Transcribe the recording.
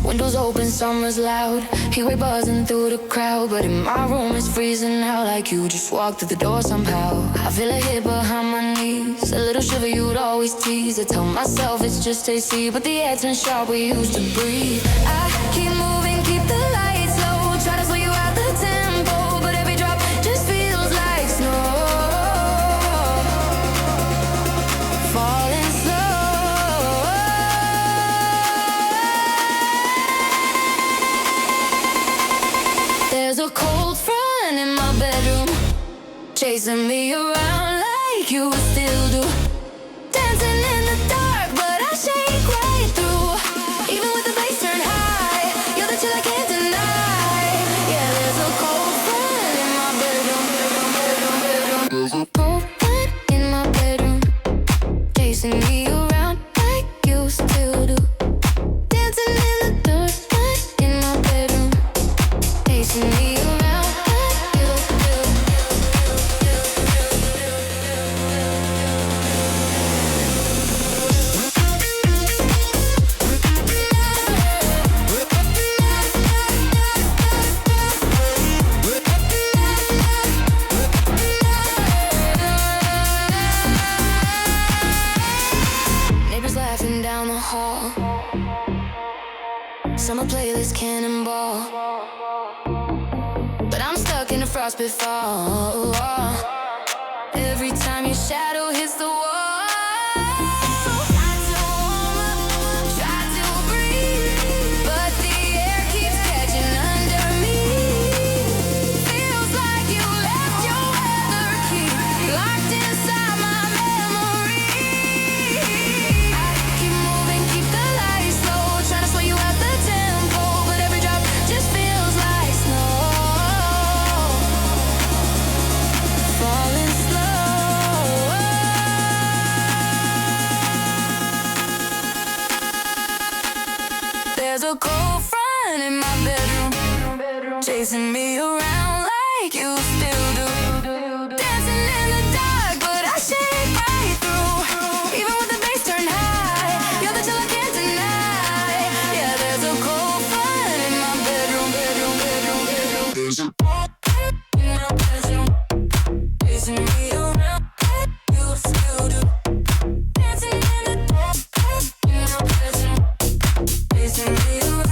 Windows open, summer's loud. Heatwave buzzing through the crowd, but in my room it's freezing out. Like you just walked through the door somehow. I feel a hit behind my knees, a little shiver you'd always tease. I tell myself it's just AC, but the air turns sharp, we used to breathe. I keep moving, keep the lights low, try to slow you out the tempo, but every drop just feels like snow. Falling slow. There's a cold front in my bedroom, chasing me around like you still do. Dancing in the dark, but I shake right through. Even with the bass turned high, you're the chill I can't deny. Yeah, there's a cold front in my bedroom. There's a cold front in my bedroom, chasing me around like you still do. Dancing in the dark, in my bedroom, chasing me around like you still do. Neighbors laughing down the hall, summer playlist cannonball, but I'm stuck in a frostbite fall. Every time your shadow hits the wall, try to warm up, try to breathe, but the air keeps catching under me. Feels like you left your weather key locked inside my memory. I keep moving, keep the lights low, trying to slow you out the tempo, but every drop just feels like snow. Falling slow. There's a cold front in my bedroom, chasing me around like you still do. Dancing in the dark, but I shake right through. Even with the bass turned high, you're the chill I can't deny. Yeah, there's a cold front in my bedroom. There's a cold front in my bedroom, chasing me around like you still do. Dancing in the dark in my bedroom, chasing me around.